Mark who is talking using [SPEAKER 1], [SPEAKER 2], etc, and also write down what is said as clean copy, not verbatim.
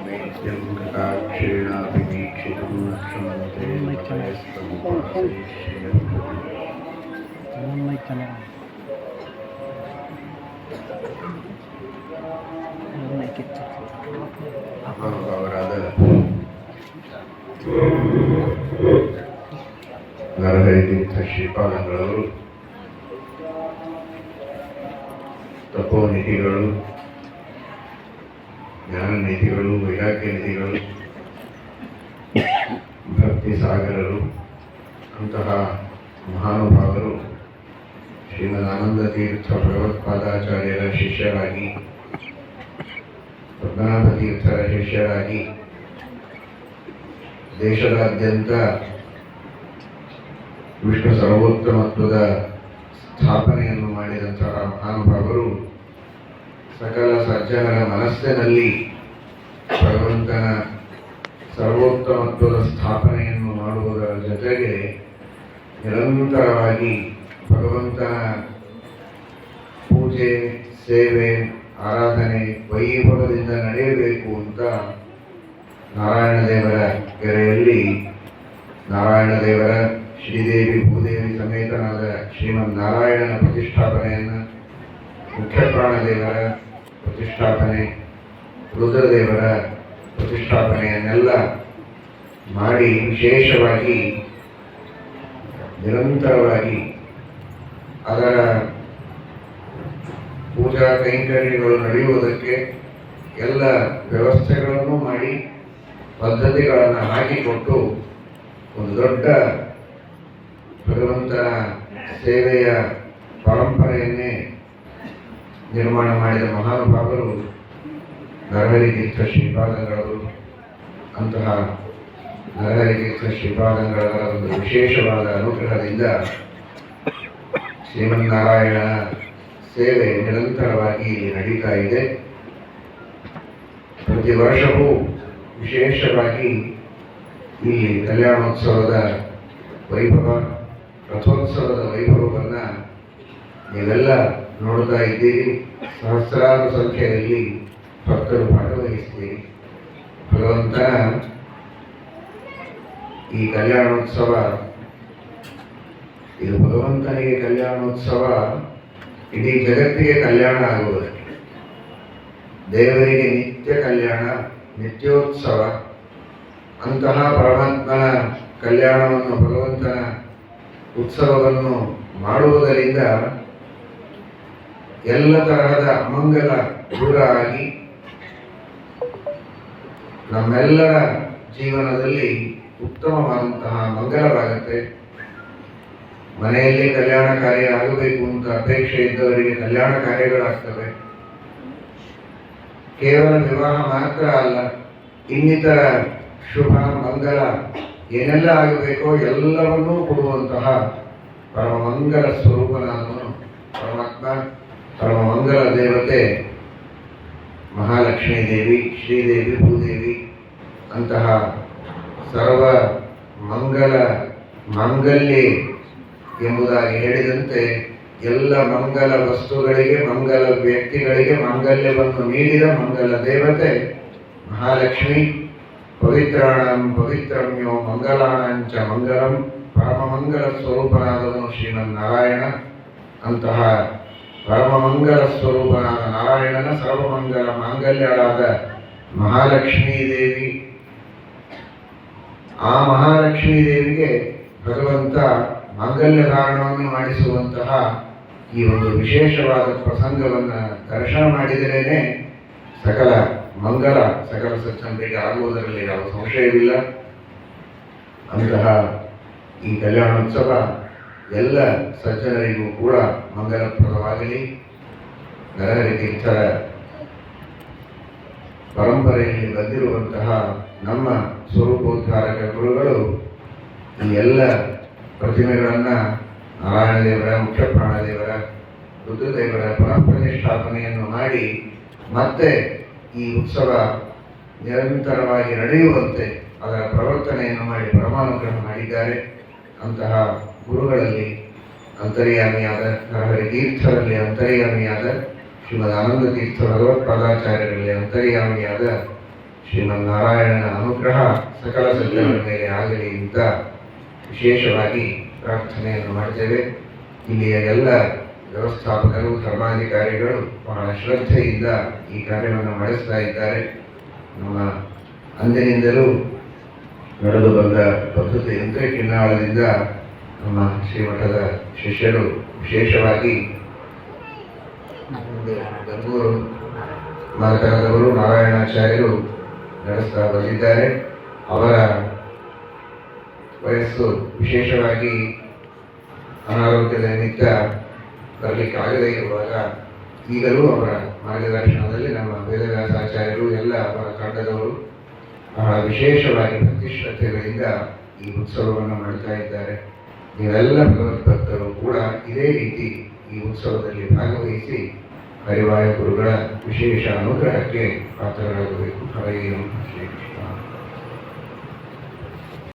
[SPEAKER 1] वैद्यं कटाक्षेणाभिवीक्षितं लक्ष्मन्ते ಮಹಾನುಭಾವರಾದ ನರಹರಿತೀರ್ಥ ಶ್ರೀಪಾದಂಗಳವರು ತಪೋನಿಧಿಗಳು, ಜ್ಞಾನನಿಧಿಗಳು, ವೈರಾಗ್ಯ ನಿಧಿಗಳು, ಭಕ್ತಿ ಸಾಗರರು, ಅಂತಹ ಮಹಾನುಭಾವರು ಶ್ರೀಮದ್ ಆನಂದ ತೀರ್ಥ ಭಗವತ್ಪಾದಾಚಾರ್ಯರ ಶಿಷ್ಯರಾಗಿ, ಪದ್ಮನಾಭ ತೀರ್ಥರ ಶಿಷ್ಯರಾಗಿ ದೇಶದಾದ್ಯಂತ ವಿಷ್ಣು ಸರ್ವೋತ್ತಮತ್ವದ ಸ್ಥಾಪನೆಯನ್ನು ಮಾಡಿದಂತಹ ಮಹಾನುಭಾವರು ಸಕಲ ಸಜ್ಜನರ ಮನಸ್ಸಿನಲ್ಲಿ ಭಗವಂತನ ಸರ್ವೋತ್ತಮತ್ವದ ಸ್ಥಾಪನೆಯನ್ನು ಮಾಡುವುದರ ಜೊತೆಗೆ ನಿರಂತರವಾಗಿ ಭಗವಂತನ ಪೂಜೆ, ಸೇವೆ, ಆರಾಧನೆ ವೈಭವದಿಂದ ನಡೆಯಬೇಕು ಅಂತ ನಾರಾಯಣ ದೇವರ ಕೆರೆಯಲ್ಲಿ ನಾರಾಯಣ ದೇವರ ಶ್ರೀದೇವಿ ಭೂದೇವಿ ಸಮೇತನಾದ ಶ್ರೀಮನ್ ನಾರಾಯಣನ ಪ್ರತಿಷ್ಠಾಪನೆಯನ್ನು, ಮುಖ್ಯ ಪ್ರಾಣದೇವರ ಪ್ರತಿಷ್ಠಾಪನೆ, ರುದ್ರದೇವರ ಪ್ರತಿಷ್ಠಾಪನೆಯನ್ನೆಲ್ಲ ಮಾಡಿ ವಿಶೇಷವಾಗಿ ನಿರಂತರವಾಗಿ ಅದರ ಪೂಜಾ ಕೈಂಕರ್ಯಗಳು ನಡೆಯುವುದಕ್ಕೆ ಎಲ್ಲ ವ್ಯವಸ್ಥೆಗಳನ್ನು ಮಾಡಿ ಪದ್ಧತಿಗಳನ್ನು ಹಾಕಿಕೊಟ್ಟು ಒಂದು ದೊಡ್ಡ ಭಗವಂತನ ಸೇವೆಯ ಪರಂಪರೆಯನ್ನೇ ನಿರ್ಮಾಣ ಮಾಡಿದ ಮಹಾನುಭಾವರು ನರಹರಿತೀರ್ಥ ಶ್ರೀಪಾದಂಗಳವರು. ಅಂತಹ ನರಹರಿತೀರ್ಥ ಶ್ರೀಪಾದಂಗಳವರ ಒಂದು ವಿಶೇಷವಾದ ಅನುಗ್ರಹದಿಂದ ಶ್ರೀಮನ್ನಾರಾಯಣ ಸೇವೆ ನಿರಂತರವಾಗಿ ನಡೀತಾ ಇದೆ. ಪ್ರತಿ ವರ್ಷವೂ ವಿಶೇಷವಾಗಿ ಈ ಕಲ್ಯಾಣೋತ್ಸವದ ವೈಭವ, ರಥೋತ್ಸವದ ವೈಭವವನ್ನು ನೀವೆಲ್ಲ ನೋಡ್ತಾ ಇದ್ದೀರಿ. ಸಹಸ್ರಾರು ಸಂಖ್ಯೆಯಲ್ಲಿ ಭಕ್ತರು ಭಾಗವಹಿಸ್ತೀರಿ. ಭಗವಂತನ ಈ ಕಲ್ಯಾಣೋತ್ಸವ, ಇದು ಭಗವಂತನಿಗೆ ಕಲ್ಯಾಣೋತ್ಸವ ಇಡೀ ಜಗತ್ತಿಗೆ ಕಲ್ಯಾಣ ಆಗುವುದಕ್ಕೆ, ದೇವರಿಗೆ ನಿತ್ಯ ಕಲ್ಯಾಣ, ನಿತ್ಯೋತ್ಸವ. ಅಂತಹ ಪರಮಾತ್ಮನ ಕಲ್ಯಾಣವನ್ನು, ಭಗವಂತನ ಉತ್ಸವವನ್ನು ಮಾಡುವುದರಿಂದ ಎಲ್ಲ ತರಹದ ಅಮಂಗಲ ದೂರ ಆಗಿ ನಮ್ಮೆಲ್ಲರ ಜೀವನದಲ್ಲಿ ಉತ್ತಮವಾದಂತಹ ಮಂಗಲವಾಗುತ್ತೆ. ಮನೆಯಲ್ಲಿ ಕಲ್ಯಾಣ ಕಾರ್ಯ ಆಗಬೇಕು ಅಂತ ಅಪೇಕ್ಷೆ ಇದ್ದವರಿಗೆ ಕಲ್ಯಾಣ ಕಾರ್ಯಗಳಾಗ್ತವೆ. ಕೇವಲ ವಿವಾಹ ಮಾತ್ರ ಅಲ್ಲ, ಇನ್ನಿತರ ಶುಭ ಮಂಗಲ ಏನೆಲ್ಲ ಆಗಬೇಕೋ ಎಲ್ಲವನ್ನೂ ಕೊಡುವಂತಹ ಪರಮಮಂಗಲ ಸ್ವರೂಪನಾದವನು ಪರಮಾತ್ಮ, ಪರಮಮಂಗಲ ದೇವತೆ ಮಹಾಲಕ್ಷ್ಮೀ ದೇವಿ, ಶ್ರೀದೇವಿ, ಭೂದೇವಿ. ಅಂತಹ ಸರ್ವ ಮಂಗಲ ಮಾಂಗಲ್ಯ ಎಂಬುದಾಗಿ ಹೇಳಿದಂತೆ ಎಲ್ಲ ಮಂಗಲ ವಸ್ತುಗಳಿಗೆ, ಮಂಗಲ ವ್ಯಕ್ತಿಗಳಿಗೆ ಮಾಂಗಲ್ಯವನ್ನು ನೀಡಿದ ಮಂಗಲ ದೇವತೆ ಮಹಾಲಕ್ಷ್ಮಿ. ಪವಿತ್ರಾಣಂ ಪವಿತ್ರಮ್ಯೋ ಮಂಗಲಾಣಂಚ ಮಂಗಲಂ, ಪರಮಮಂಗಲ ಸ್ವರೂಪನಾದವನು ಶ್ರೀಮನ್ನಾರಾಯಣ. ಅಂತಹ ಪರಮಮಂಗಲ ಸ್ವರೂಪನಾದ ನಾರಾಯಣನ ಸರ್ವಮಂಗಲ ಮಾಂಗಲ್ಯಳಾದ ಮಹಾಲಕ್ಷ್ಮೀ ದೇವಿ. ಆ ಮಹಾಲಕ್ಷ್ಮೀ ದೇವಿಗೆ ಭಗವಂತ ಮಾಂಗಲ್ಯ ಧಾರಣವನ್ನು ಮಾಡಿಸುವಂತಹ ಈ ಒಂದು ವಿಶೇಷವಾದ ಪ್ರಸಂಗವನ್ನು ದರ್ಶನ ಮಾಡಿದರೇನೆ ಸಕಲ ಮಂಗಲ, ಸಕಲ ಸಜ್ಜನರಿಗೆ ಆಗುವುದರಲ್ಲಿ ಯಾವ ಸಂಶಯವಿಲ್ಲ. ಅಂತಹ ಈ ಕಲ್ಯಾಣೋತ್ಸವ ಎಲ್ಲ ಸಜ್ಜನರಿಗೂ ಕೂಡ ಮಂಗಲಪ್ರದವಾಗಲಿ. ನರಹರಿತೀರ್ಥರ ಪರಂಪರೆಯಲ್ಲಿ ಬಂದಿರುವಂತಹ ನಮ್ಮ ಸ್ವರೂಪೋದ್ಧಾರಕ ಗುರುಗಳು ಈ ಎಲ್ಲ ಪ್ರತಿಮೆಗಳನ್ನು ನಾರಾಯಣ ದೇವರ, ಮುಖ್ಯ ಪ್ರಾಣದೇವರ, ರುದ್ರದೇವರ ಪುನಃ ಪ್ರತಿಷ್ಠಾಪನೆಯನ್ನು ಮಾಡಿ ಮತ್ತೆ ಈ ಉತ್ಸವ ನಿರಂತರವಾಗಿ ನಡೆಯುವಂತೆ ಅದರ ಪ್ರವರ್ತನೆಯನ್ನು ಮಾಡಿ ಪರಮಾನುಗ್ರಹ ಮಾಡಿದ್ದಾರೆ. ಅಂತಹ ಗುರುಗಳಲ್ಲಿ ಅಂತರ್ಯಾಮಿಯಾದ ನರಹರಿತೀರ್ಥರಲ್ಲಿ ಅಂತರ್ಯಾಮಿಯಾದ ಶ್ರೀಮದ್ ಆನಂದ ತೀರ್ಥ ಭಗವತ್ಪಾದಾಚಾರ್ಯರಲ್ಲಿ ಅಂತರ್ಯಾಮಿಯಾದ ಶ್ರೀಮನ್ನಾರಾಯಣನ ಅನುಗ್ರಹ ಸಕಲ ಸಜ್ಜನರ ಮೇಲೆ ಆಗಲಿ ಅಂತ ವಿಶೇಷವಾಗಿ ಪ್ರಾರ್ಥನೆಯನ್ನು ಮಾಡ್ತೇವೆ. ಇಲ್ಲಿಯ ಎಲ್ಲ ವ್ಯವಸ್ಥಾಪಕರು, ಧರ್ಮಾಧಿಕಾರಿಗಳು ಬಹಳ ಶ್ರದ್ಧೆಯಿಂದ ಈ ಕಾರ್ಯವನ್ನು ಮಾಡಿಸ್ತಾ ಇದ್ದಾರೆ. ನಮ್ಮ ಅಂದಿನಿಂದಲೂ ನಡೆದು ಬಂದ ಪದ್ಧತಿಯಂತೆ ಕಿನ್ನಾಳದಿಂದ ನಮ್ಮ ಶ್ರೀಮಠದ ಶಿಷ್ಯರು, ವಿಶೇಷವಾಗಿ ಗಂಗೂರು ಮಾರ್ಕರದವರು, ನಾರಾಯಣಾಚಾರ್ಯರು ನಡೆಸ್ತಾ ಬಂದಿದ್ದಾರೆ. ಅವರ ವಯಸ್ಸು ವಿಶೇಷವಾಗಿ ಅನಾರೋಗ್ಯದ ನಿಮಿತ್ತ ಬರಲಿಕ್ಕಾಗದೇ ಇರುವಾಗ ಈಗಲೂ ಅವರ ಮಾರ್ಗದರ್ಶನದಲ್ಲಿ ನಮ್ಮ ವೇದವ್ಯಾಸಾಚಾರ್ಯರು ಎಲ್ಲ ಅವರ ತಂಡದವರು ಬಹಳ ವಿಶೇಷವಾಗಿ ಭಕ್ತಿ ಶ್ರದ್ಧೆಗಳಿಂದ ಈ ಉತ್ಸವವನ್ನು ಮಾಡ್ತಾ ಇದ್ದಾರೆ. ನೀವೆಲ್ಲ ಭಗವದ್ಭಕ್ತರು ಕೂಡ ಇದೇ ರೀತಿ ಈ ಉತ್ಸವದಲ್ಲಿ ಭಾಗವಹಿಸಿ ಹರಿವಾಯ ಗುರುಗಳ ವಿಶೇಷ ಅನುಗ್ರಹಕ್ಕೆ ಪಾತ್ರರಾಗಬೇಕು. ಹರೇ